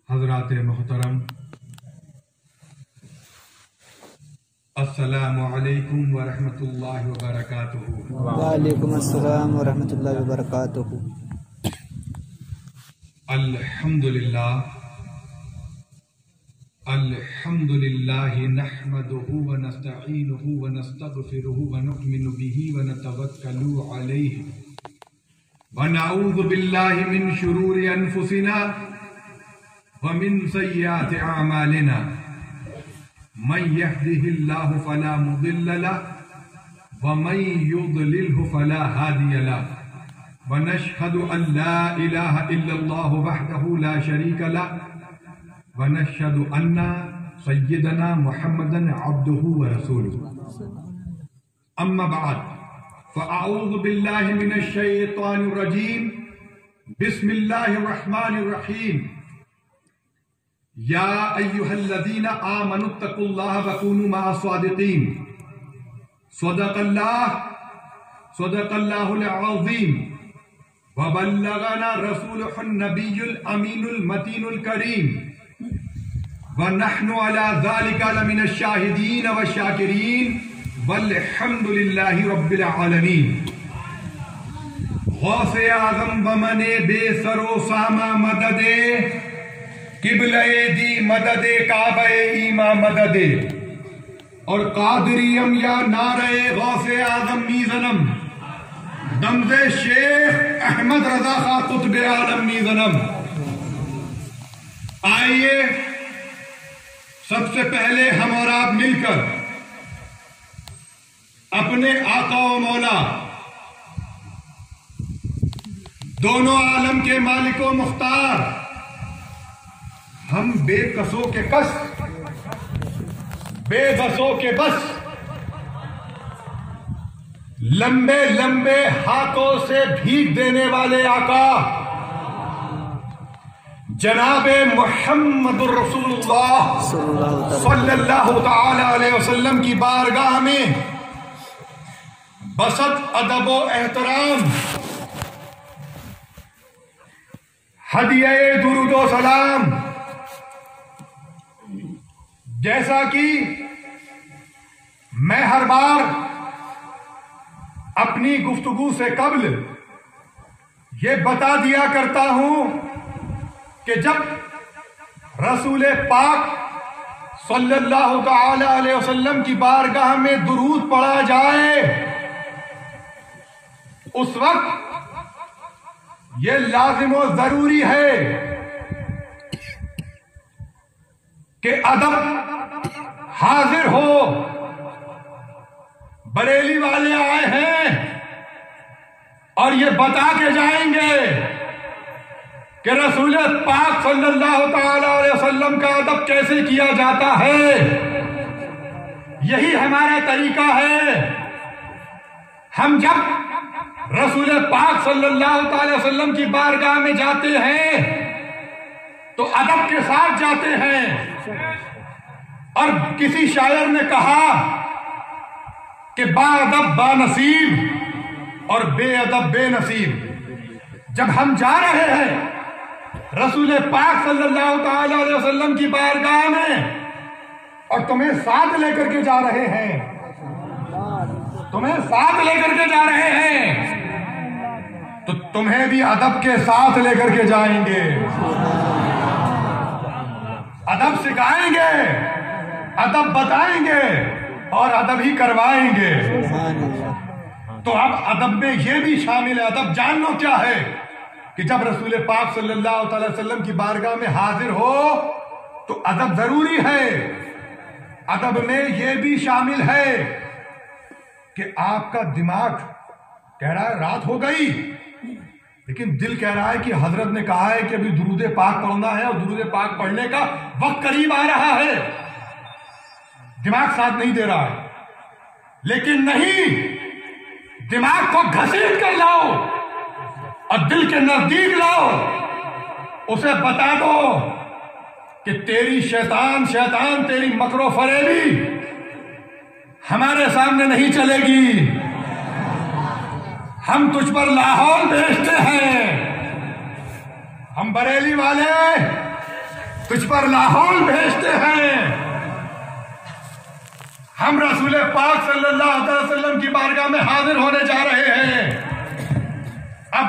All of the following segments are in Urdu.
حضرات محترم، السلام علیکم ورحمۃ اللہ وبرکاتہ۔ وعلیکم السلام ورحمۃ اللہ وبرکاتہ۔ الحمدللہ نحمده ونستعینه ونستغفره ونؤمن به ونتوکل علیہ ونعوذ باللہ من شرور انفسنا ومن سیئات اعمالنا، من يهده الله فلا مضل له ومن يضلله فلا هادي له، ونشهد أن لا إله إلا الله وحده لا شريك له، ونشهد أن سيدنا محمدا عبده ورسوله۔ أما بعد، فأعوذ بالله من الشيطان الرجيم، بسم الله الرحمن الرحيم۔ يا أيها الذين آمنوا اتقوا الله وكونوا مع الصادقين، صدق الله العظيم، وبلغنا رسوله النبي الأمين المتين الكريم، ونحن على ذلك لمن الشاهدين والشاكرين، والحمد لله رب العالمين۔ غوث اعظم بمن بے سر و ساما مدد، قبلہ دی مدد کعبہ ایما مدد، اور قادریم یا نعرہ غوث اعظم میزنم، دمز شیخ احمد رضا خان قطب عالم میزنم۔ آئیے سب سے پہلے ہم اور آپ مل کر اپنے آقا و مولا، دونوں عالم کے مالک و مختار، ہم بے کسوں کے کس، بے بسوں کے بس، لمبے لمبے ہاتھوں سے بھیگ دینے والے آقا جناب محمد الرسول اللہ صلی اللہ تعالی علیہ وسلم کی بارگاہ میں بسط ادب و احترام، ہدیہ درود و سلام، جیسا کہ میں ہر بار اپنی گفتگو سے قبل یہ بتا دیا کرتا ہوں کہ جب رسول پاک صلی اللہ تعالی علیہ وسلم کی بارگاہ میں درود پڑھا جائے، اس وقت یہ لازم و ضروری ہے کہ ادب حاضر ہو۔ بریلی والے آئے ہیں اور یہ بتا کے جائیں گے کہ رسول پاک صلی اللہ تعالی علیہ وسلم کا ادب کیسے کیا جاتا ہے۔ یہی ہمارا طریقہ ہے۔ ہم جب رسول پاک صلی اللہ تعالی وسلم کی بارگاہ میں جاتے ہیں تو ادب کے ساتھ جاتے ہیں، اور کسی شاعر نے کہا کہ با ادب با نصیب اور بے ادب بے نصیب۔ جب ہم جا رہے ہیں رسول پاک صلی اللہ تعالی علیہ وسلم کی بارگاہ میں اور تمہیں ساتھ لے کر کے جا رہے ہیں، تمہیں ساتھ لے کر کے جا رہے ہیں، تو تمہیں بھی ادب کے ساتھ لے کر کے جائیں گے، ادب سکھائیں گے، ادب بتائیں گے اور ادب ہی کروائیں گے۔ تو اب ادب میں یہ بھی شامل ہے۔ ادب جان لو کیا ہے کہ جب رسول پاک صلی اللہ تعالی وسلم کی بارگاہ میں حاضر ہو تو ادب ضروری ہے۔ ادب میں یہ بھی شامل ہے کہ آپ کا دماغ کہہ رہا ہے رات ہو گئی، لیکن دل کہہ رہا ہے کہ حضرت نے کہا ہے کہ ابھی درود پاک پڑھنا ہے اور درود پاک پڑھنے کا وقت قریب آ رہا ہے۔ دماغ ساتھ نہیں دے رہا ہے، لیکن نہیں، دماغ کو گھسیٹ کر لاؤ اور دل کے نزدیک لاؤ، اسے بتا دو کہ تیری شیطان تیری مکر و فریبی ہمارے سامنے نہیں چلے گی۔ ہم تجھ پر لاہور بھیجتے ہیں، ہم بریلی والے تجھ پر لاحول بھیجتے ہیں. ہم رسول پاک صلی اللہ علیہ وسلم کی بارگاہ میں حاضر ہونے جا رہے ہیں. اب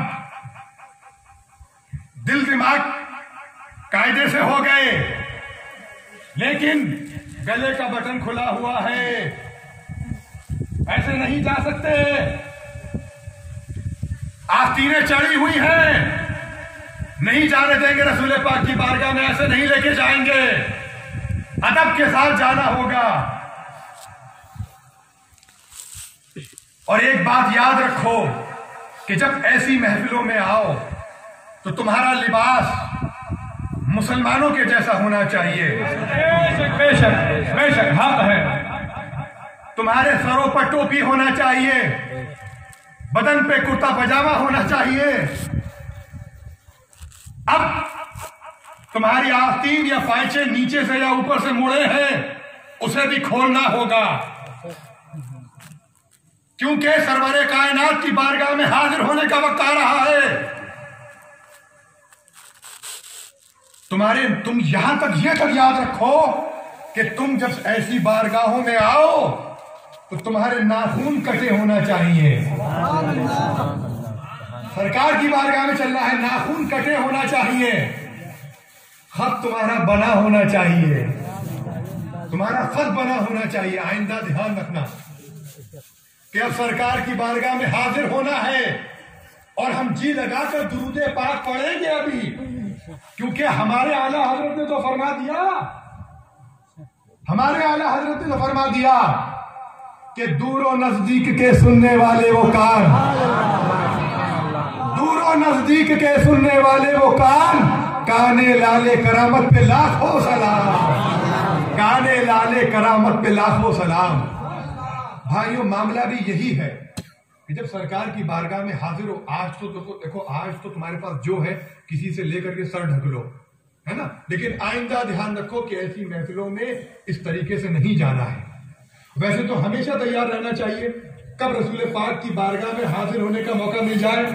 دل دماغ قاعدے سے ہو گئے، لیکن گلے کا بٹن کھلا ہوا ہے، ایسے نہیں جا سکتے. آستینیں چڑھی ہوئی ہیں، نہیں جانے دیں گے رسول پاک کی بارگاہ میں، ایسے نہیں لے کے جائیں گے. ادب کے ساتھ جانا ہوگا. اور ایک بات یاد رکھو کہ جب ایسی محفلوں میں آؤ تو تمہارا لباس مسلمانوں کے جیسا ہونا چاہیے. بے شک حق ہے. تمہارے سروں پر ٹوپی ہونا چاہیے، بدن پہ کرتا پجامہ ہونا چاہیے. اب تمہاری آستین یا پائچے نیچے سے یا اوپر سے مڑے ہیں، اسے بھی کھولنا ہوگا، کیونکہ سرور کائنات کی بارگاہ میں حاضر ہونے کا وقت آ رہا ہے. تم یہاں تک یہ تک یاد رکھو کہ تم جب ایسی بارگاہوں میں آؤ تو تمہارے ناخون کٹے ہونا چاہیے. سرکار کی بارگاہ میں چل رہا ہے، ناخون کٹے ہونا چاہیے، خط تمہارا بنا ہونا چاہیے، تمہارا خط بنا ہونا چاہیے. آئندہ دھیان رکھنا کہ اب سرکار کی بارگاہ میں حاضر ہونا ہے اور ہم جی لگا کر درود پاک پڑھیں گے ابھی، کیونکہ ہمارے اعلیٰ حضرت نے تو فرما دیا، ہمارے اعلیٰ حضرت نے تو فرما دیا کہ دور و نزدیک کے سننے والے وہ کان، دور و نزدیک کے سننے والے وہ کان، کانے لالے کرامت پہ لاکھوں سلام، کانے لالے کرامت پہ لاکھوں سلام. بھائیو معاملہ بھی یہی ہے کہ جب سرکار کی بارگاہ میں حاضر ہو، آج تو دیکھو آج تو تمہارے پاس جو ہے کسی سے لے کر کے سر ڈھک لو، ہے نا، لیکن آئندہ دھیان رکھو کہ ایسی محفلوں میں اس طریقے سے نہیں جانا ہے. ویسے تو ہمیشہ تیار رہنا چاہیے، کب رسول پاک کی بارگاہ میں حاضر ہونے کا موقع مل جائے.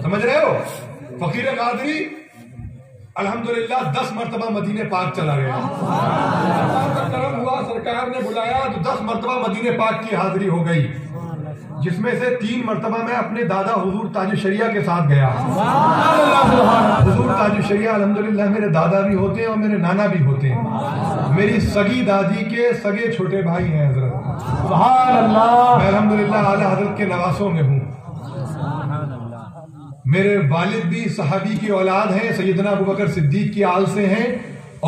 سمجھ رہے ہو؟ فقیر قادری الحمدللہ 10 مرتبہ مدینے پاک چلا گیا. کرم ہوا، سرکار نے بلایا تو 10 مرتبہ مدینے پاک کی حاضری ہو گئی، جس میں سے 3 مرتبہ میں اپنے دادا حضور تاج الشریعہ کے ساتھ گیا. حضور تاج الشریعہ الحمدللہ میرے دادا بھی ہوتے ہیں اور میرے نانا بھی ہوتے ہیں، میری سگی دادی کے سگے چھوٹے بھائی ہیں حضرت. سبحان اللہ. میں الحمدللہ اعلیٰ حضرت کے نواسوں میں ہوں. میرے والد بھی صحابی کی اولاد ہیں، سیدنا ابوبکر صدیق کی آل سے ہیں،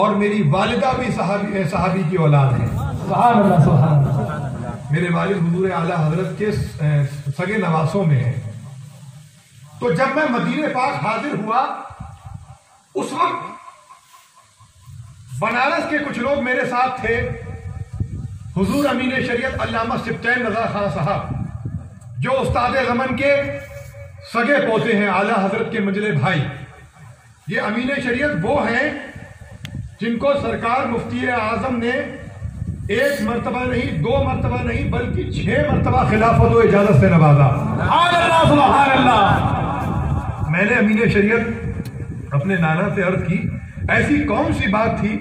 اور میری والدہ بھی صحابی کی اولاد ہیں. سبحان اللہ سبحان اللہ. میرے والد حضور اعلیٰ حضرت کے سگے نواسوں میں ہیں. تو جب میں مدینے پاک حاضر ہوا اس وقت بنارس کے کچھ لوگ میرے ساتھ تھے. حضور امین شریعت علامہ سبطین رضا خان صاحب جو استاد غمن کے سگے پوتے ہیں، اعلیٰ حضرت کے منجلے بھائی. یہ امین شریعت وہ ہیں جن کو سرکار مفتی اعظم نے 1 مرتبہ نہیں 2 مرتبہ نہیں بلکہ 6 مرتبہ خلافت و اجازت سے نوازا. سبحان اللہ. میں نے امین شریعت اپنے نانا سے عرض کی ایسی کون سی بات تھی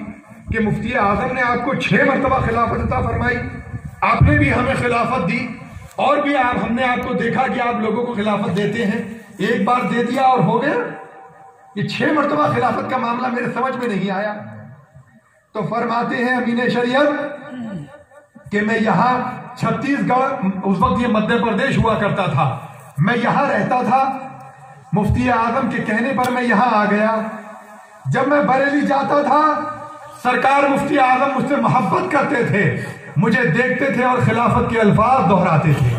کہ مفتی اعظم نے آپ کو 6 مرتبہ خلافت عطا فرمائی؟ آپ نے بھی ہمیں خلافت دی، اور بھی ہم نے آپ کو دیکھا کہ آپ لوگوں کو خلافت دیتے ہیں، ایک بار دے دیا اور ہو گیا. یہ 6 مرتبہ خلافت کا معاملہ میرے سمجھ میں نہیں آیا. تو فرماتے ہیں امین شریعت کہ میں یہاں چھتیس گڑھ، اس وقت یہ مدھیہ پردیش ہوا کرتا تھا، میں یہاں رہتا تھا، مفتی اعظم کے کہنے پر میں یہاں آ گیا. جب میں بریلی جاتا تھا سرکار مفتی اعظم مجھ سے محبت کرتے تھے، مجھے دیکھتے تھے اور خلافت کے الفاظ دہراتے تھے.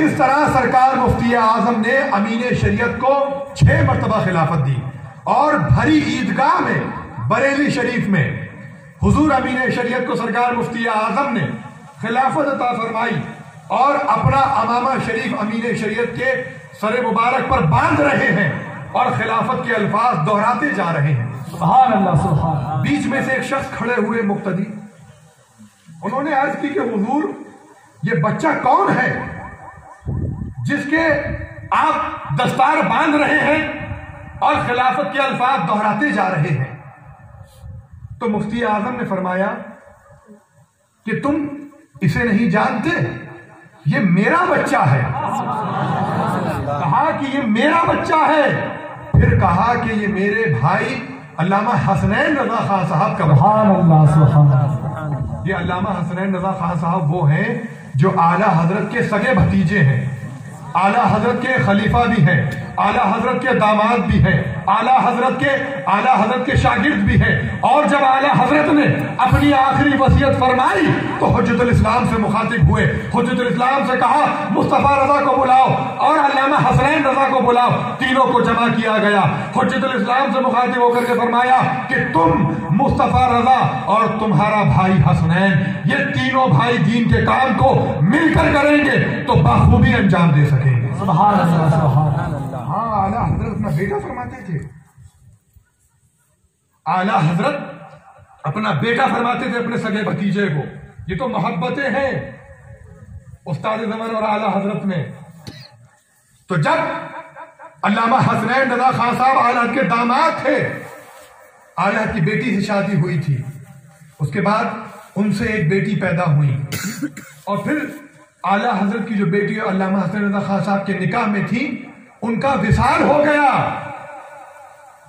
اس طرح سرکار مفتی اعظم نے امین شریعت کو 6 مرتبہ خلافت دی، اور بھری عیدگاہ میں بریلی شریف میں حضور امین شریعت کو سرکار مفتی اعظم نے خلافت عطا فرمائی، اور اپنا امامہ شریف امین شریعت کے سر مبارک پر باندھ رہے ہیں اور خلافت کے الفاظ دہراتے جا رہے ہیں. سبحان اللہ سبحان اللہ. بیچ میں سے ایک شخص کھڑے ہوئے مقتدی، انہوں نے عرض کی کہ حضور یہ بچہ کون ہے جس کے آپ دستار باندھ رہے ہیں؟ اور خلافت کے الفاظ دہراتے جا رہے ہیں، تو مفتی اعظم نے فرمایا کہ تم اسے نہیں جانتے، یہ میرا بچہ ہے. کہا کہ یہ میرا بچہ ہے، پھر کہا کہ یہ میرے بھائی علامہ حسنین رضا خان صاحب کا سبحان اللہ سبحان اللہ. یہ علامہ حسنین رضا خان صاحب وہ ہیں جو اعلیٰ حضرت کے سگے بھتیجے ہیں، اعلیٰ حضرت کے خلیفہ بھی ہیں، اعلیٰ حضرت کے داماد بھی ہیں، اعلیٰ حضرت کے شاگرد بھی ہیں. اور جب اعلیٰ حضرت نے اپنی آخری وصیت فرمائی تو حجت الاسلام سے مخاطب ہوئے، حجت الاسلام سے کہا مصطفیٰ رضا کو بلاؤ اور علامہ حسنین رضا کو بلاؤ. تینوں کو جمع کیا گیا. حجت الاسلام سے مخاطب ہو کر کے فرمایا کہ تم مصطفیٰ رضا اور تمہارا بھائی حسنین، یہ تینوں بھائی دین کے کام کو مل کر کریں گے تو بخوبی انجام دے سکیں گے. سبحان اللہ سبحان اللہ. ہاں اعلیٰ حضرت اپنا بیٹا فرماتے تھے، اعلیٰ حضرت اپنا بیٹا فرماتے تھے اپنے سگے بھتیجے کو. یہ تو محبتیں ہیں استاد زمان اور اعلیٰ حضرت میں. تو جب علامہ حسنین رضا خان صاحب اعلیٰ کے داماد تھے، اعلیٰ کی بیٹی سے شادی ہوئی تھی، اس کے بعد ان سے ایک بیٹی پیدا ہوئی، اور پھر اعلیٰ حضرت کی جو بیٹی علامہ حسنین رضا خان صاحب کے نکاح میں تھی ان کا وصال ہو گیا،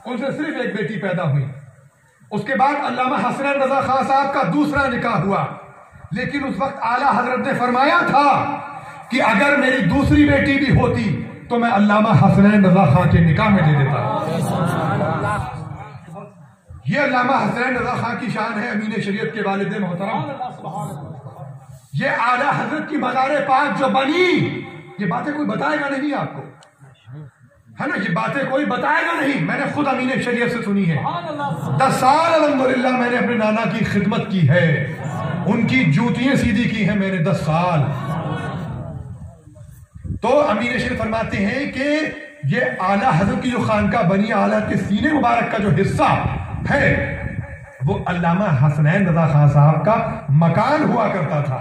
ان سے صرف ایک بیٹی پیدا ہوئی. اس کے بعد علامہ حسنین رضا خان صاحب کا دوسرا نکاح ہوا، لیکن اس وقت اعلیٰ حضرت نے فرمایا تھا کہ اگر میری دوسری بیٹی بھی ہوتی تو میں علامہ حسنین رضا خان کے نکاح میں دے دیتا. یہ علامہ حسنین رضا خان کی شان ہے، امین شریعت کے والد محترم. یہ اعلیٰ حضرت کی مزار پاک جو بنی، یہ باتیں کوئی بتائے گا نہیں آپ کو، ہے نا، یہ باتیں کوئی بتائے گا نہیں. میں نے خود امین شریعت سے سنی ہے. 10 سال الحمدللہ میں نے اپنے نانا کی خدمت کی ہے، ان کی جوتیاں سیدھی کی ہیں میں نے 10 سال. تو امین شریعت فرماتے ہیں کہ یہ اعلیٰ حضرت کی جو خانقاہ بنی، اعلیٰ کے سینے مبارک کا جو حصہ ہے وہ علامہ حسنین رضا خان صاحب کا مکان ہوا کرتا تھا،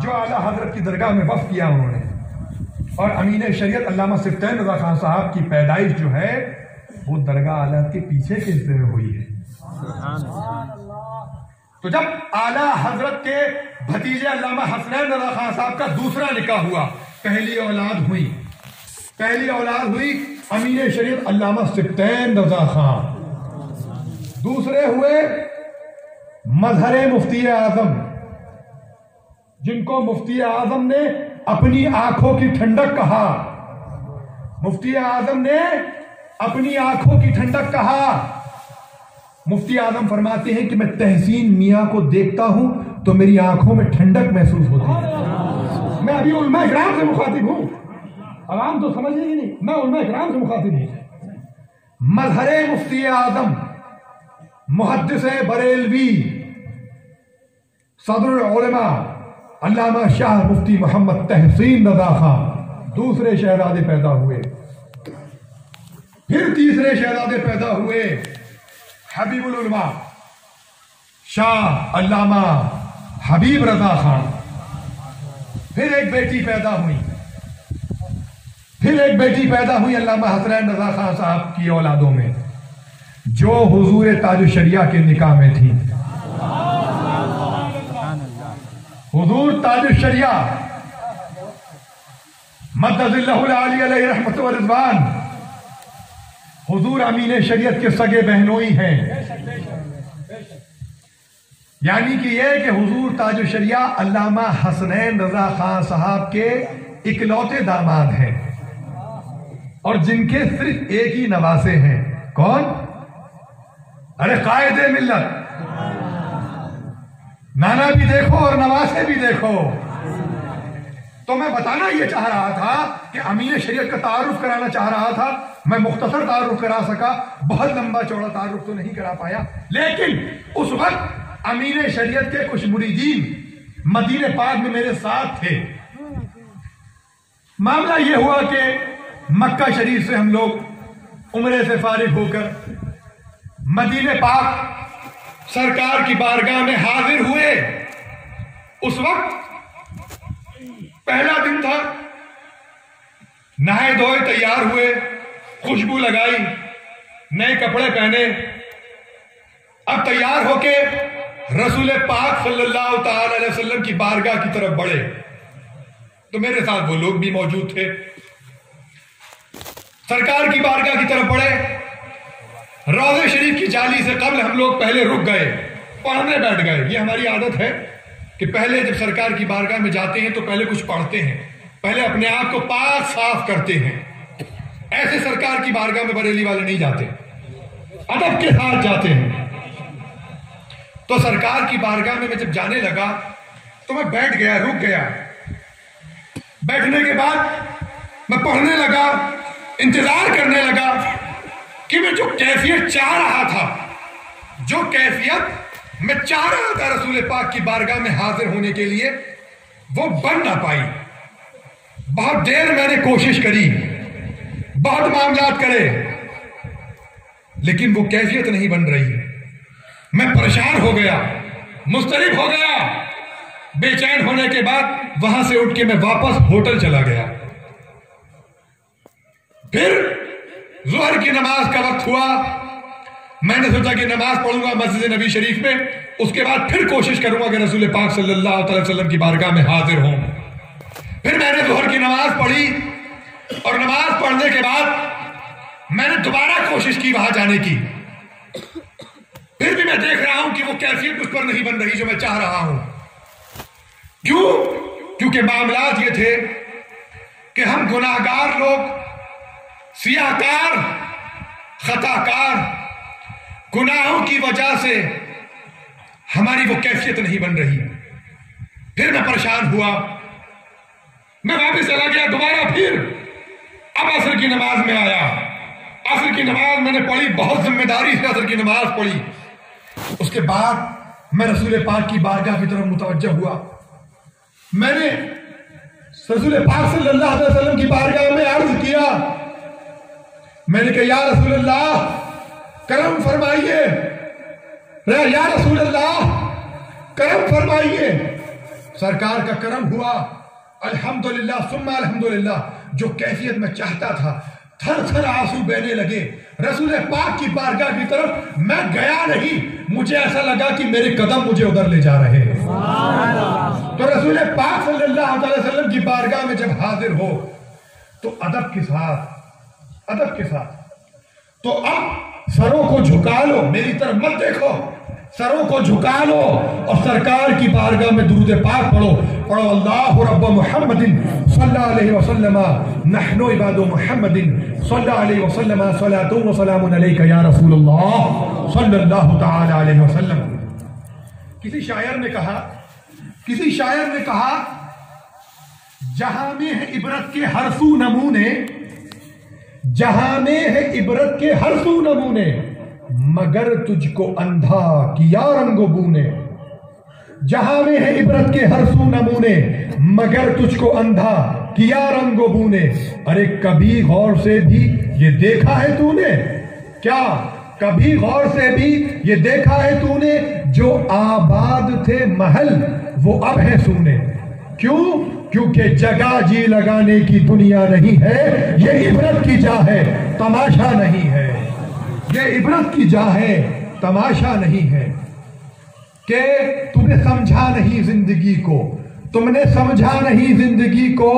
جو اعلیٰ حضرت کی درگاہ میں وقف کیا انہوں نے. اور امین شریعت علامہ سفتین رضا خان صاحب کی پیدائش جو ہے وہ درگاہ اعلیٰ کے پیچھے کے حصے میں ہوئی ہے. تو جب اعلیٰ حضرت کے بھتیجے علامہ حسنین رضا خان صاحب کا دوسرا نکاح ہوا، پہلی اولاد ہوئی امین شریعت علامہ سفتین رضا خان. دوسرے ہوئے مظہر مفتی اعظم، جن کو مفتی اعظم نے اپنی آنکھوں کی ٹھنڈک کہا. مفتی اعظم نے اپنی آنکھوں کی ٹھنڈک کہا. مفتی اعظم فرماتے ہیں کہ میں تحسین میاں کو دیکھتا ہوں تو میری آنکھوں میں ٹھنڈک محسوس ہوتی ہے. میں ابھی علماء اکرام سے مخاطب ہوں، عوام تو سمجھے گی نہیں، میں علماء اکرام سے مخاطب ہوں. مظہر مفتی اعظم، محدث بریلوی، صدر العلماء علامہ شاہ مفتی محمد تحسین رضا خان دوسرے شہزادے پیدا ہوئے. پھر تیسرے شہزادے پیدا ہوئے حبیب العلماء شاہ علامہ حبیب رضا خان. پھر ایک بیٹی پیدا ہوئی علامہ حسنین رضا خان صاحب کی اولادوں میں، جو حضور تاج الشریعہ کے نکاح میں تھی. حضور تاج الشریعہ مدد اللہ العالی علیہ رحمت و رضوان حضور امین شریعت کے سگے بہنوئی ہیں. یعنی کہ یہ کہ حضور تاج الشریعہ علامہ حسنین رضا خان صاحب کے اکلوتے داماد ہیں، اور جن کے صرف ایک ہی نواسے ہیں. کون؟ ارے قائد ملت. نانا بھی دیکھو اور نواسے بھی دیکھو. تو میں بتانا یہ چاہ رہا تھا کہ امین شریعت کا تعارف کرانا چاہ رہا تھا. میں مختصر تعارف کرا سکا، بہت لمبا چوڑا تعارف تو نہیں کرا پایا. لیکن اس وقت امین شریعت کے کچھ مریدین مدینہ پاک میں میرے ساتھ تھے. معاملہ یہ ہوا کہ مکہ شریف سے ہم لوگ عمرے سے فارغ ہو کر مدینہ پاک سرکار کی بارگاہ میں حاضر ہوئے. اس وقت پہلا دن تھا، نہائے دھوئے تیار ہوئے، خوشبو لگائی، نئے کپڑے پہنے، اب تیار ہو کے رسول پاک صلی اللہ تعالی علیہ وسلم کی بارگاہ کی طرف بڑھے، تو میرے ساتھ وہ لوگ بھی موجود تھے۔ سرکار کی بارگاہ کی طرف بڑھے، روضہ شریف کی جالی سے قبل ہم لوگ پہلے رک گئے، پڑھنے بیٹھ گئے۔ یہ ہماری عادت ہے کہ پہلے جب سرکار کی بارگاہ میں جاتے ہیں تو پہلے کچھ پڑھتے ہیں، پہلے اپنے آپ کو پاک صاف کرتے ہیں۔ ایسے سرکار کی بارگاہ میں بریلی والے نہیں جاتے، ادب کے ساتھ جاتے ہیں۔ تو سرکار کی بارگاہ میں جب جانے لگا تو میں بیٹھ گیا، رک گیا۔ بیٹھنے کے بعد میں پڑھنے لگا، انتظار کرنے لگا کہ میں جو کیفیت چاہ رہا تھا، جو کیفیت میں چاہ رہا تھا رسول پاک کی بارگاہ میں حاضر ہونے کے لیے، وہ بن نہ پائی۔ بہت دیر میں نے کوشش کری، بہت معاملات کرے، لیکن وہ کیفیت نہیں بن رہی۔ میں پریشان ہو گیا، مضطرب ہو گیا۔ بے چین ہونے کے بعد وہاں سے اٹھ کے میں واپس ہوٹل چلا گیا۔ پھر ظہر کی نماز کا وقت ہوا، میں نے سوچا کہ نماز پڑھوں گا مسجد نبی شریف میں، اس کے بعد پھر کوشش کروں گا کہ رسول پاک صلی اللہ علیہ وسلم کی بارگاہ میں حاضر ہوں۔ پھر میں نے ظہر کی نماز پڑھی، اور نماز پڑھنے کے بعد میں نے دوبارہ کوشش کی وہاں جانے کی۔ پھر بھی میں دیکھ رہا ہوں کہ وہ کیفیت اس پر نہیں بن رہی جو میں چاہ رہا ہوں۔ کیوں؟ کیونکہ معاملات یہ تھے کہ ہم گناہگار لوگ، سیاہکار، خطاکار، گناہوں کی وجہ سے ہماری وہ کیفیت نہیں بن رہی۔ پھر میں پریشان ہوا، میں واپس چلا گیا دوبارہ۔ پھر اب عصر کی نماز میں آیا، عصر کی نماز میں نے پڑھی، بہت ذمہ داری سے عصر کی نماز پڑھی۔ اس کے بعد میں رسول پاک کی بارگاہ کی طرف متوجہ ہوا۔ میں نے رسول پاک صلی اللہ علیہ وسلم کی بارگاہ میں عرض کیا، میں نے کہا یا رسول اللہ کرم فرمائیے، یا رسول اللہ کرم فرمائیے۔ سرکار کا کرم ہوا، الحمدللہ ثم الحمدللہ۔ جو کیفیت میں چاہتا تھا، تھر تھر آنسو بہنے لگے۔ رسول پاک کی بارگاہ کی طرف میں گیا نہیں، مجھے ایسا لگا کہ میرے قدم مجھے ادھر لے جا رہے ہیں۔ تو رسول پاک صلی اللہ علیہ وسلم کی بارگاہ میں جب حاضر ہو تو ادب کے ساتھ تو اب سروں کو جھکا لو، میری طرف مت دیکھو، سروں کو جھکا لو اور سرکار کی بارگاہ میں درود پاک پڑھو اللہ رب محمد صلی اللہ علیہ وسلم نحن عباد محمد صلی اللہ علیہ وسلم صلاۃ و سلام علیک یا رسول اللہ صلی اللہ تعالی علیہ وسلم۔ کسی شاعر نے کہا جہاں میں ہے عبرت کے ہر سو نمونے، جہاں میں ہے عبرت کے ہر سو نمونے، مگر تجھ کو اندھا کیا رنگ و بو نے۔ جہاں میں ہے عبرت کے ہر سو نمونے، مگر تجھ کو اندھا کیا رنگ و بو نے۔ ارے کبھی غور سے بھی یہ دیکھا ہے تو نے، کیا کبھی غور سے بھی یہ دیکھا ہے تو نے، جو آباد تھے محل وہ اب ہے سونے۔ کیوں؟ کیونکہ جگہ جی لگانے کی دنیا نہیں ہے، یہ عبرت کی جا ہے، تماشا نہیں ہے۔ یہ عبرت کی جا ہے، تماشا نہیں ہے۔ کہ تم نے سمجھا نہیں زندگی کو، تم نے سمجھا نہیں زندگی کو،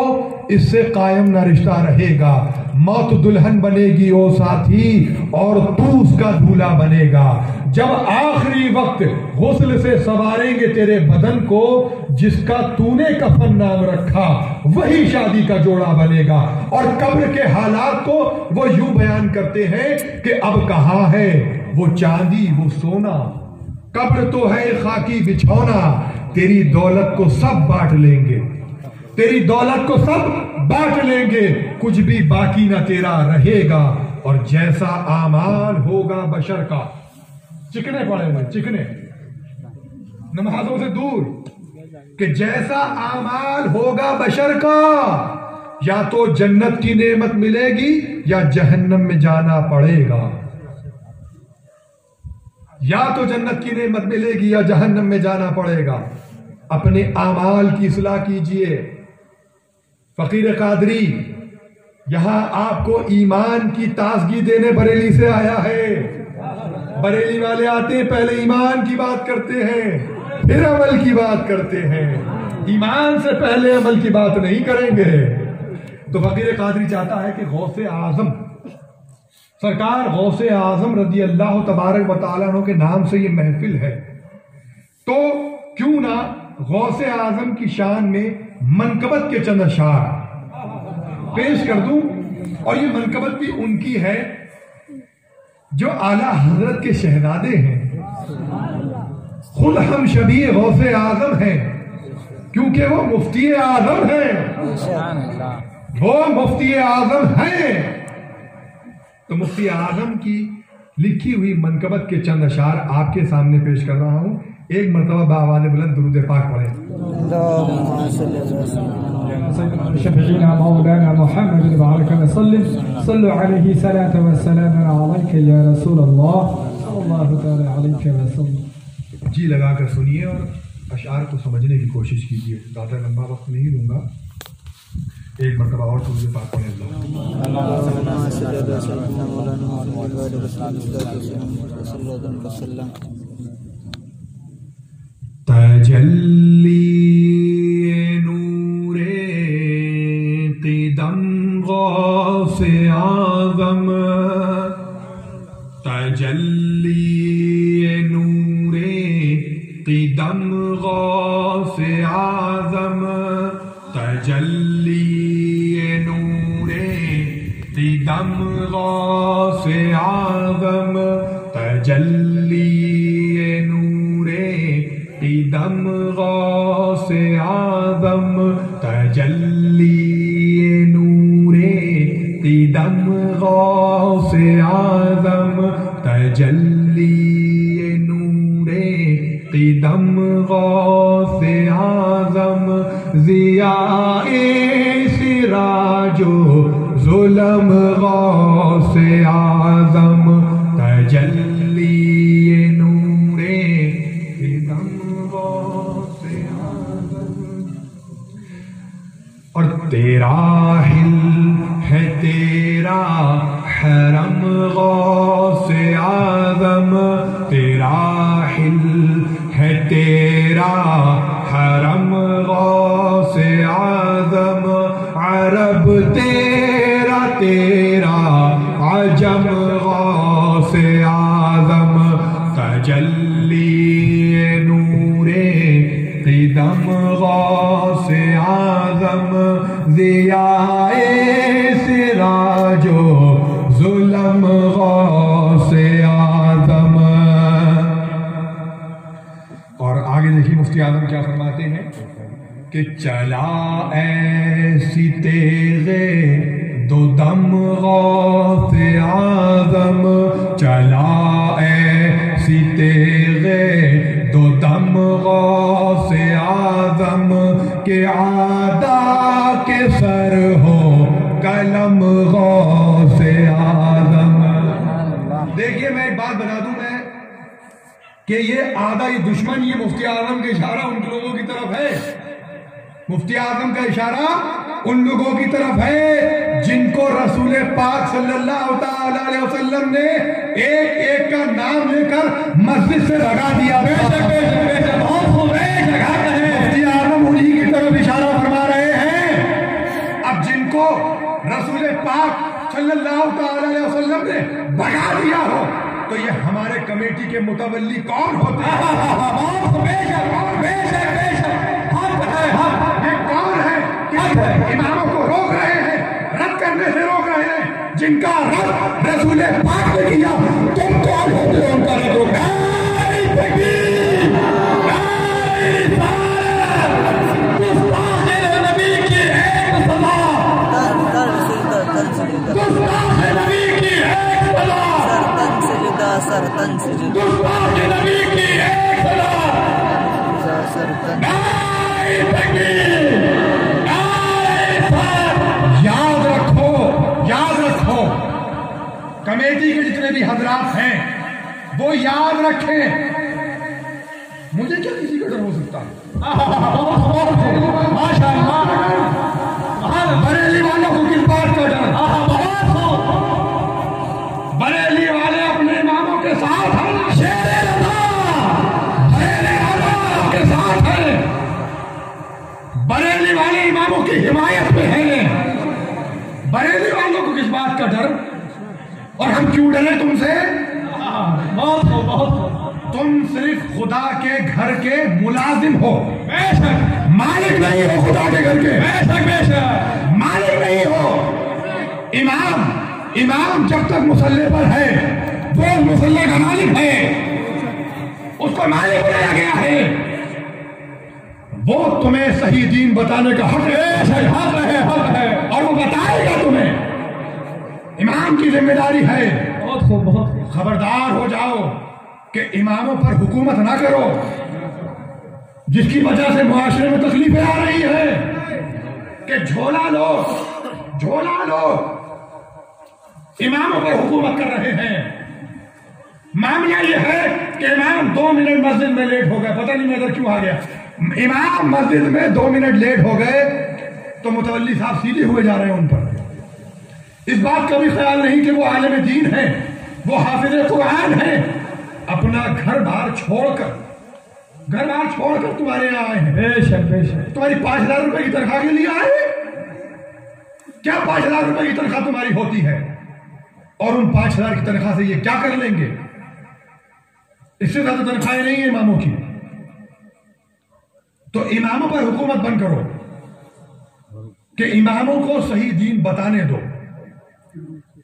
اس سے قائم نہ رشتہ رہے گا۔ موت دلہن بنے گی او ساتھی، اور تو اس کا دولہا بنے گا۔ جب آخری وقت غسل سے سواریں گے تیرے بدن کو، جس کا تو نے کفن نام رکھا وہی شادی کا جوڑا بنے گا۔ اور قبر کے حالات کو وہ یوں بیان کرتے ہیں کہ اب کہاں ہے وہ چاندی وہ سونا، قبر تو ہے خاکی بچھونا، تیری دولت کو سب بانٹ لیں گے، تیری دولت کو سب بانٹ لیں گے، کچھ بھی باقی نہ تیرا رہے گا۔ اور جیسا اعمال ہوگا بشر کا، چکنے پڑے ہوئے چکنے نمازوں سے دور، کہ جیسا اعمال ہوگا بشر کا، یا تو جنت کی نعمت ملے گی یا جہنم میں جانا پڑے گا، یا تو جنت کی نعمت ملے گی یا جہنم میں جانا پڑے گا۔ اپنے اعمال کی اصلاح کیجئے۔ فقیر قادری یہاں آپ کو ایمان کی تازگی دینے بریلی سے آیا ہے. بریلی والے آتے ہیں پہلے ایمان کی بات کرتے ہیں پھر عمل کی بات کرتے ہیں. ایمان سے پہلے عمل کی بات نہیں کریں گے. تو فقیر قادری چاہتا ہے کہ غوث اعظم سرکار غوث اعظم رضی اللہ تبارک و تعالیٰ عنہ کے نام سے یہ محفل ہے، تو کیوں نہ غوث اعظم کی شان میں منقبت کے چند اشعار پیش کر دوں. اور یہ منقبت بھی ان کی ہے جو اعلیٰ حضرت کے شہزادے ہیں. خود ہم شبیہ غوث اعظم ہیں کیونکہ وہ مفتی اعظم ہیں. وہ مفتی اعظم ہیں. تو مفتی اعظم کی لکھی ہوئی منقبت کے چند اشعار آپ کے سامنے پیش کر رہا ہوں. ایک مرتبہ بآواز بلند درود پاک پڑھیں. شفيعنا مولانا محمد وبارك وسلم صلوا عليه صلاة والسلام عليك يا رسول الله صلى الله تعالى عليك وسلم. جی لگا کر سنیے اور اشعار کو سمجھنے کی کوشش کیجیے. زیادہ لمبا وقت نہیں لوں گا. ایک مرتبہ اور درود پاک پڑھیں. اللهم صل على سيدنا مولانا محمد وعلى آله وصحبه وسلم. تجلی نور قدم غوث اعظم، تجلی نور قدم غوث اعظم، تجلی نور قدم غوث اعظم، تجلی نور قدم غوث اعظم، تجلی نور قدم غوث اعظم، تجلی نور قدم غوث اعظم، ضیاء سراج و ظلم غوث اعظم، تجلی نور قدم غوث اعظم. اور تیرا ہل ہے تیرا حرم غوث اعظم، تیرا ہل ہے تیرا حرم غوث اعظم، عرب تیرا تیرا عجم غوث اعظم، تجلی نور قدم غوث اعظم، ضیاء سراج و ظلم غوث اعظم. اور آگے دیکھیے مفتی اعظم کیا فرماتے ہیں کہ چلا ایسی تیغے دو دم غوث اعظم، چلا ایسی تیغے دو دم غوث اعظم، کہ عادا کے سر ہو قلم غوث اعظم. دیکھیے میں ایک بات بتا دوں میں کہ یہ آدھا یہ دشمن، یہ مفتی اعظم کا اشارہ ان لوگوں کی طرف ہے. مفتی اعظم کا اشارہ ان لوگوں کی طرف ہے جن کو رسول پاک صلی اللہ تعالی علیہ وسلم نے ایک ایک کا نام لے کر مسجد سے بھگا دیا. مفتی اعظم انہی کی طرف اشارہ فرما رہے ہیں. اب جن کو رسول پاک صلی اللہ تعالی علیہ وسلم نے بھگا دیا ہو تو یہ ہمارے کمیٹی کے متولی کون ہوتے ہیں؟ یہ کون ہے کہ اماموں کو روک رہے ہیں، رد کرنے سے روک رہے ہیں؟ جن کا رد رسول پاک نے کیا، تم کون ہوتے ہو ان کا رد روکنا؟ یاد رکھو کمیٹی کے جتنے بھی حضرات ہیں وہ یاد رکھیں. مجھے کیا کسی کا ڈر ہو سکتا ہے؟ ماشاء اللہ. بریلی والوں کو کس بات کا ڈر؟ خدا کے گھر کے ملازم ہو، بے شک مالک نہیں ہو خدا کے گھر کے، بے شک بے شک مالک نہیں ہو۔ امام جب تک مصلی پر ہے وہ مصلی کا مالک ہے، اس کو مالک بنایا گیا ہے، وہ تمہیں صحیح دین بتانے کا حق ہے، حق ہے اور وہ بتائے گا تمہیں۔ امام کی ذمہ داری ہے، بہت خوب بہت خوب خبردار ہو جاؤ کہ اماموں پر حکومت نہ کرو جس کی وجہ سے معاشرے میں تکلیفیں آ رہی ہیں کہ جھولا لو اماموں پر حکومت کر رہے ہیں۔ معاملہ یہ ہے کہ امام 2 منٹ مسجد میں لیٹ ہو گئے، پتہ نہیں میں ادھر کیوں آ گیا، امام مسجد میں 2 منٹ لیٹ ہو گئے تو متولی صاحب سیدھے ہوئے جا رہے ہیں ان پر۔ اس بات کا بھی خیال نہیں کہ وہ عالم دین ہے، وہ حافظ قرآن ہے، اپنا گھر بار چھوڑ کر تمہارے یہاں آئے ہیں۔ بے شک بے شک تمہاری 5,000 روپے کی تنخواہ کے لیے آئے ہیں؟ کیا 5,000 روپے کی تنخواہ تمہاری ہوتی ہے؟ اور ان 5,000 کی تنخواہ سے یہ کیا کر لیں گے؟ اس سے زیادہ تنخواہیں نہیں ہیں اماموں کی۔ تو اماموں پر حکومت بند کرو کہ اماموں کو صحیح دین بتانے دو۔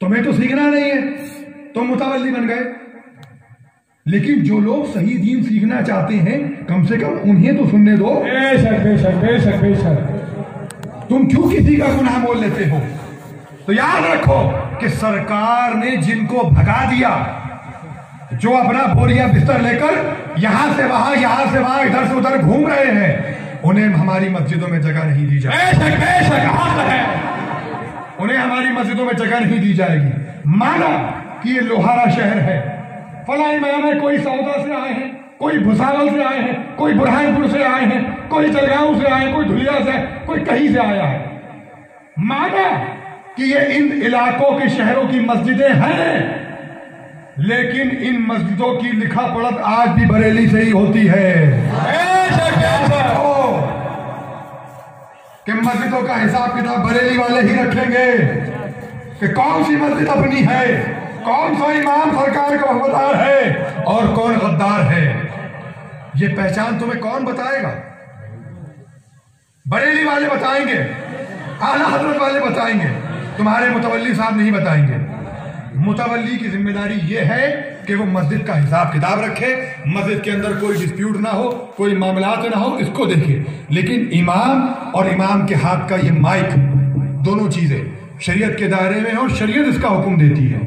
تمہیں تو سیکھنا نہیں ہے، تم متولی بن گئے، لیکن جو لوگ صحیح دین سیکھنا چاہتے ہیں کم سے کم انہیں تو سننے دو۔ بے شک بے شک بے شک بے شک تم کیوں کسی کا گناہ مول لیتے ہو؟ تو یاد رکھو کہ سرکار نے جن کو بھگا دیا، جو اپنا بوریا بستر لے کر یہاں سے وہاں ادھر سے ادھر گھوم رہے ہیں، انہیں ہماری مسجدوں میں جگہ نہیں دی جائے گی۔ بے شک حق ہے، انہیں ہماری مسجدوں میں جگہ نہیں دی جائے گی۔ مانا کہ یہ لوہارا شہر ہے، فلاں امام ہے، کوئی سودا سے آئے ہیں، کوئی بھساول سے آئے ہیں، کوئی برہان پور سے آئے ہیں، کوئی جلگاؤں سے آئے ہیں، کوئی دھلیا سے، کوئی کہیں سے آیا ہے۔ مانا کہ یہ ان علاقوں کے شہروں کی مسجدیں ہیں، لیکن ان مسجدوں کی لکھا پڑھت آج بھی بریلی سے ہی ہوتی ہے۔ کہ مسجدوں کا حساب کتاب بریلی والے ہی رکھیں گے کہ کون سی مسجد اپنی ہے، کون سا امام سرکار کا وفادار ہے اور کون غدار ہے۔ یہ پہچان تمہیں کون بتائے گا؟ بریلی والے بتائیں گے، اعلیٰ حضرت والے بتائیں گے، تمہارے متولی صاحب نہیں بتائیں گے۔ متولی کی ذمہ داری یہ ہے کہ وہ مسجد کا حساب کتاب رکھے، مسجد کے اندر کوئی ڈسپیوٹ نہ ہو، کوئی معاملات نہ ہو، اس کو دیکھے۔ لیکن امام اور امام کے ہاتھ کا یہ مائک، دونوں چیزیں شریعت کے دائرے میں اور شریعت اس کا حکم دیتی ہے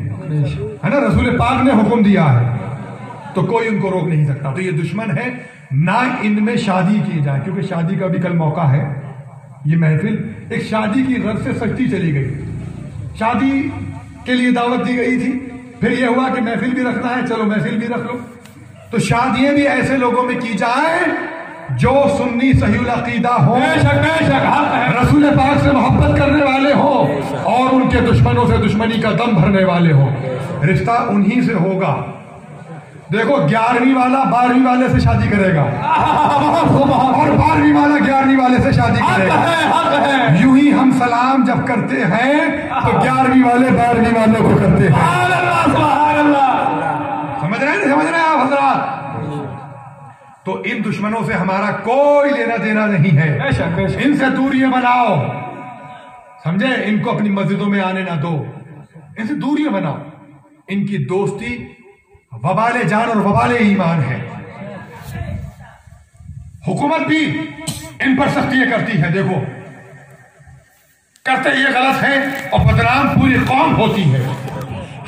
نا، رسول پاک نے حکم دیا ہے، تو کوئی ان کو روک نہیں سکتا۔ تو یہ دشمن ہے، نہ ان میں شادی کی جائے، کیونکہ شادی کا بھی کل موقع ہے۔ یہ محفل ایک شادی کی غرض سے سجتی چلی گئی، شادی کے لیے دعوت دی گئی تھی، پھر یہ ہوا کہ محفل بھی رکھنا ہے، چلو محفل بھی رکھ لو۔ تو شادیاں بھی ایسے لوگوں میں کی جائیں جو سنی صحیح العقیدہ ہوں، رسول پاک سے محبت کرنے والے ہوں اور ان کے دشمنوں سے دشمنی کا دم بھرنے والے ہوں۔ رشتہ انہی سے ہوگا۔ دیکھو 11ویں والا 12ویں والے سے شادی کرے گا اور 12ویں والا 11ویں والے سے شادی کرے گا۔ یوں ہی ہم سلام جب کرتے ہیں تو 11ویں والے 12ویں والوں کو کرتے ہیں۔ سمجھ رہے ہیں آپ حضرات؟ تو ان دشمنوں سے ہمارا کوئی لینا دینا نہیں ہے، ان سے دوریاں بناؤ، سمجھے؟ ان کو اپنی مسجدوں میں آنے نہ دو، ان سے دوریاں بناؤ۔ ان کی دوستی وبال جان اور وبال ایمان ہے۔ حکومت بھی ان پر سختیاں کرتی ہے، دیکھو کرتے یہ غلط ہے اور بدنام پوری قوم ہوتی ہے۔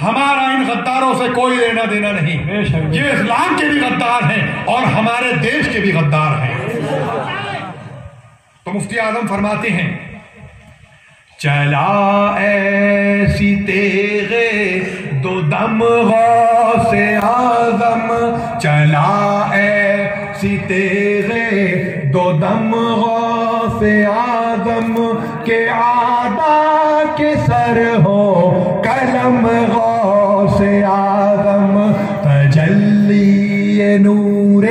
ہمارا ان غداروں سے کوئی لینا دینا نہیں، یہ اسلام کے بھی غدار ہیں اور ہمارے دیش کے بھی غدار ہیں۔ تو مفتی اعظم فرماتے ہیں، چلا ایسی تیغے دو دم غوث اعظم، چلا ایسی تیغے دو دم غوث اعظم، کہ عادا کے سر ہو قلم غوث اعظم، تجلی نور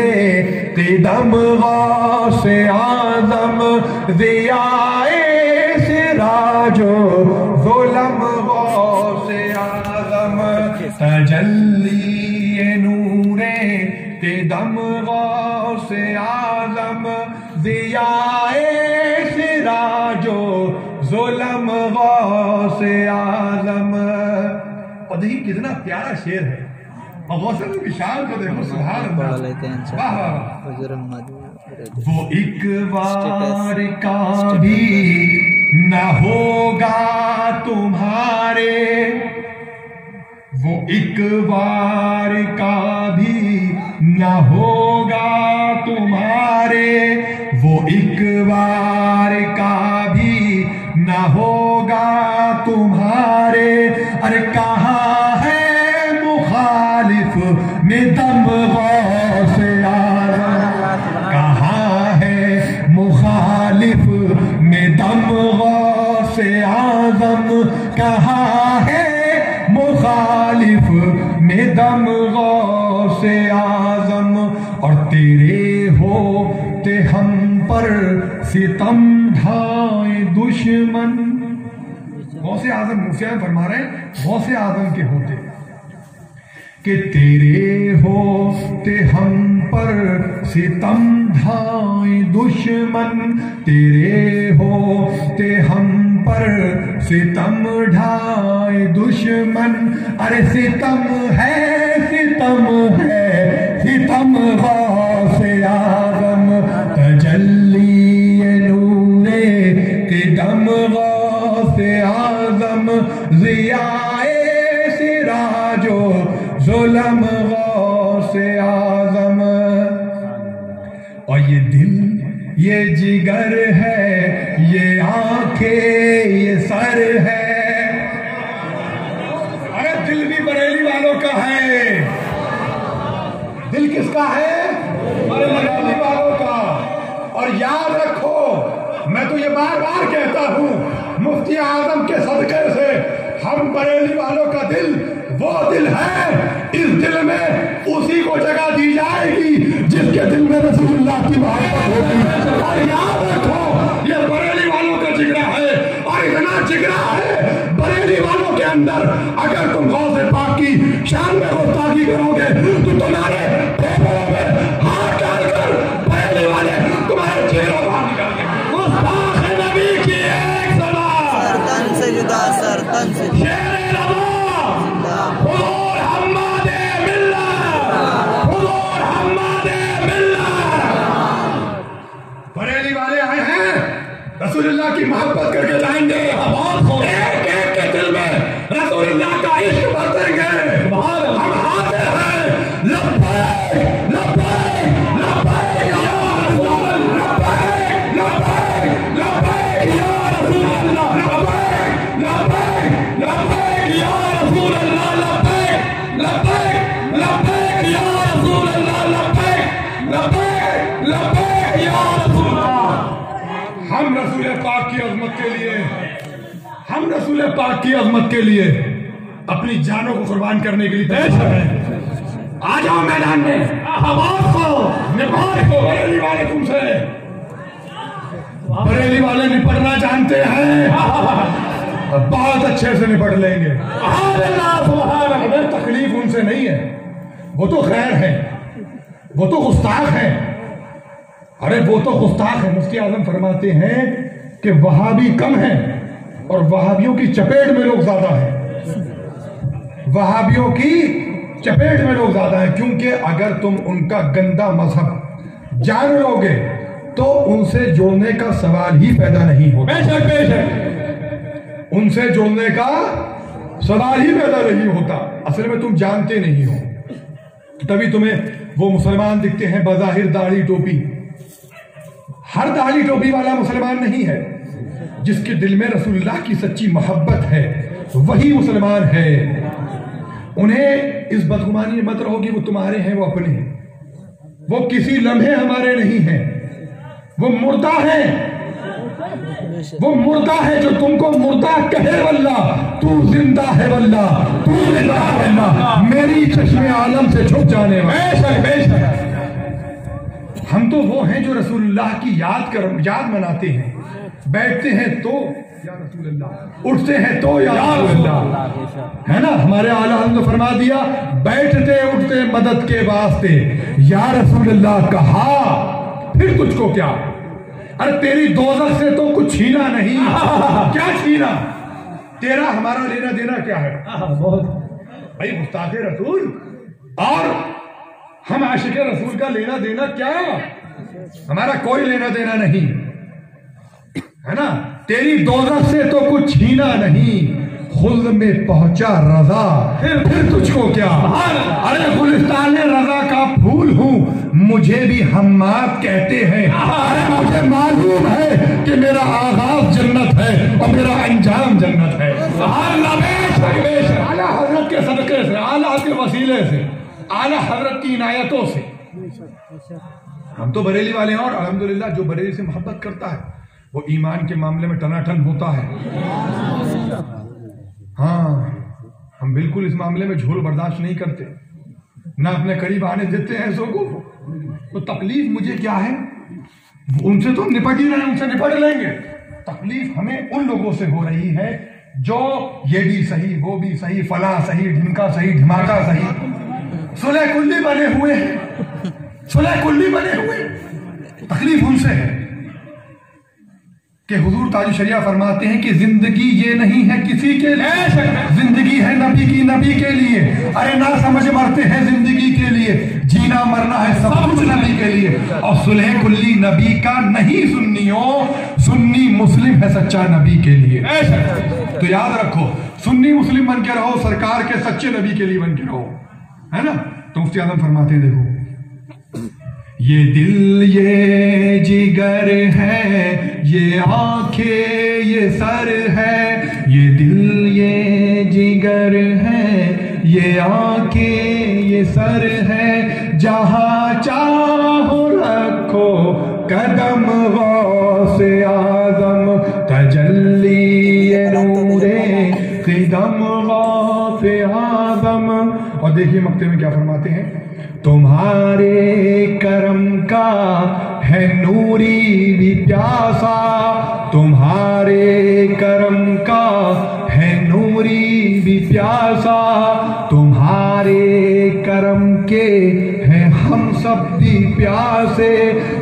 قدم غوث اعظم، ضیاء سراج ظلم غوث اعظم، تجلی نور دم غوث اعظم ضیائے سراج و ظلم غوث اعظم. اور دیکھیے کتنا پیارا شعر ہے. اور غوث اعظم کی شان کو دیکھو. سبحان اللہ. واہ واہ. وہ ایک بار کا بھی نہ ہوگا تمہارے, وہ ایک بار کا بھی نہ ہوگا تمہارے, وہ ایک بار کا بھی نہ ہوگا تمہارے. ارے کہاں ہے مخالف میں دم غوث اعظم, کہاں ہے مخالف میں دم غوث اعظم, کہاں ہے مخالف میں دم غوث اعظم. اور تیرے ہوتے ہم پر ستم ڈھائے دشمن. غوث اعظم مفتی فرما رہے ہیں غوث اعظم کے ہوتے کہ تیرے ہوتے ہم پر ستم ڈھائے دشمن, تیرے ہوتے ہم پر ستم ڈھائے دشمن. ارے ستم ہے ستم غوث اعظم, تجلی نور قدم غوث اعظم, ضیائے سراج و ظلم غوث اعظم. اور یہ دل یہ جگر ہے, یہ آنکھیں یہ سر ہے. ارے دل بھی بریلی والوں کا ہے. دل کس کا ہے؟ بریلی والوں کا. اور یاد رکھو, میں تو یہ بار بار کہتا ہوں, مفتی اعظم کے صدقے سے ہم بریلی والوں کا دل وہ دل ہے, اس دل میں اسی کو جگہ دی جائے گی جس کے دل میں رسول اللہ کی محبت ہوگی. اور یاد رکھو یہ بریلی والوں کا جگرا ہے, اور اتنا جگرا ہے بریلی والوں کے اندر, اگر تم غوث پاک کی شان میں گستاخی کرو گے تو تمہارے پھیپھڑوں میں ہاتھ ڈال کر بریلی والے تمہارے چہروں کو نکال دیں گے. گستاخ نبی کی ایک صدا, سرطان سے جدا, سرطان سے جدا. حضور حماد ملت, حضور حماد ملت. بریلی والے آئے ہیں رسول اللہ کی محبت کر کے جائیں گے. ایک ایک کے دل میں رسول اللہ کا عشق بھر دیں گے. ہم حاضر ہیں. لبیک لبیک لبیک یا رسول اللہ, لبیک لبیک یا رسول اللہ, لبیک لبیک لبیک یا رسول اللہ, لبیک لبیک لبیک یا رسول اللہ, لبیک لبیک لبیک یا رسول اللہ. ہم رسول پاک کی عظمت کے لیے, ہم رسول پاک کی عظمت کے لیے اپنی جانوں کو قربان کرنے کے لیے تیار ہیں. آ جاؤ میدان میں, آواز کو نپاٹ کو. بریلی والے تم سے, بریلی والے نپٹنا جانتے ہیں, بہت اچھے سے نپٹ لیں گے. تکلیف ان سے نہیں ہے, وہ تو خیر ہے, وہ تو گستاخ ہے. ارے وہ تو گستاخ ہے. مفتی اعظم فرماتے ہیں کہ وہابی کم ہیں اور وہابیوں کی چپیٹ میں لوگ زیادہ ہیں. وہابیوں کی چپیٹ میں لوگ زیادہ ہیں, کیونکہ اگر تم ان کا گندا مذہب جان لو گے تو ان سے جوڑنے کا سوال ہی پیدا نہیں ہوتا. بے شک ان سے جوڑنے کا سوال ہی پیدا نہیں ہوتا. اصل میں تم جانتے نہیں ہو, تبھی تمہیں وہ مسلمان دکھتے ہیں بظاہر داڑھی ٹوپی. ہر داڑھی ٹوپی والا مسلمان نہیں ہے. جس کے دل میں رسول اللہ کی سچی محبت ہے وہی مسلمان ہے. انہیں اس بدگمانی میں مت رہو کہ وہ تمہارے ہیں, وہ اپنے ہیں. وہ کسی لمحے ہمارے نہیں ہیں, وہ مردہ ہیں. وہ مردہ ہے جو تم کو مردہ کہے واللہ, تو زندہ ہے واللہ, تو زندہ ہے واللہ, میری چشم عالم سے چھپ جانے والا. بے شک ہم تو وہ ہیں جو رسول اللہ کی یاد مناتے ہیں، بیٹھتے ہیں تو یا رسول اللہ، اٹھتے ہیں تو یا رسول اللہ، ہے نا؟ ہمارے اعلیٰ حضرت نے فرما دیا بیٹھتے اٹھتے مدد کے واسطے یا رسول اللہ کہا، پھر تجھ کو کیا؟ ارے تیری دوزخ سے تو کچھ چھینا نہیں، کیا چھینا؟ تیرا ہمارا لینا دینا کیا ہے؟ بھائی گستاخ رسول اور ہم عاشق رسول کا لینا دینا کیا؟ ہمارا کوئی لینا دینا نہیں، ہے نا؟ تیری دوزخ سے تو کچھ چھینا نہیں، خلد میں پہنچا رضا، پھر تجھ کو کیا؟ ارے گلستان رضا کا پھول ہوں، مجھے بھی حماد کہتے ہیں، ارے مجھے معلوم ہے کہ میرا آغاز جنت ہے اور میرا انجام جنت ہے۔ اعلیٰ حضرت کے صدقے سے، اعلیٰ حضرت کے وسیلے سے، اعلیٰ حضرت کی عنایتوں سے ہم تو بریلی والے ہیں، اور الحمدللہ جو بریلی سے محبت کرتا ہے وہ ایمان کے معاملے میں ٹناٹن ہوتا ہے۔ ہاں ہم بالکل اس معاملے میں جھول برداشت نہیں کرتے، نہ اپنے قریب آنے دیتے ہیں ایسوں کو۔ تو تکلیف مجھے کیا ہے؟ ان سے تو ہم نپٹ ہی رہے ہیں، ان سے نپٹ لیں گے۔ تکلیف ہمیں ان لوگوں سے ہو رہی ہے جو یہ بھی صحیح وہ بھی صحیح، فلاں صحیح ڈھمکا صحیح دھماکہ صحیح، صلح کلی بنے ہوئے ہیں، صلح کلی بنے ہوئے۔ تکلیف ان سے ہے کہ حضور تاج الشریعہ فرماتے ہیں کہ زندگی یہ نہیں ہے کسی کے لیے، زندگی ہے نبی کی، نبی کے لیے۔ ارے نہ سمجھ مرتے ہیں زندگی کے لیے، جینا مرنا ہے سب کچھ نبی کے لیے۔ اور صلح کلی نبی کا نہیں سنیوں، سنی مسلم ہے سچا نبی کے لیے۔ تو یاد رکھو، سنی مسلم بن کے رہو، سرکار کے سچے نبی کے لیے بن کے رہو، ہے نا؟ تو مفتی اعظم فرماتے ہیں دیکھو، یہ دل یہ جگر ہے، یہ آنکھیں یہ سر ہے، یہ دل یہ جگر ہے، یہ آنکھیں یہ سر ہے، جہاں چاہو رکھو قدم غوث اعظم، تجلی نور قدم غوث اعظم۔ اور دیکھیے مقطع میں کیا فرماتے ہیں، تمہارے کرم کا ہے نوری بھی پیاسا، تمہارے کرم کا ہے نوری بھی پیاسا، تمہارے کرم کے ہیں ہم سب بھی پیاسے،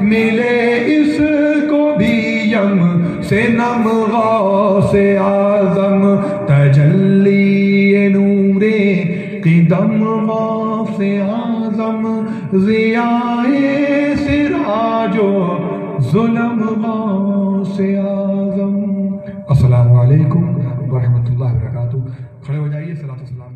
ملے اس کو بھی یم سے نم غوث اعظم، تجلی نور قدم غوث اعظم، ضیائے سراج و ظلم غوث اعظم۔ السلام علیکم ورحمۃ اللہ وبرکاتہ۔ کھڑے ہو جائیے، صلاۃ و سلام۔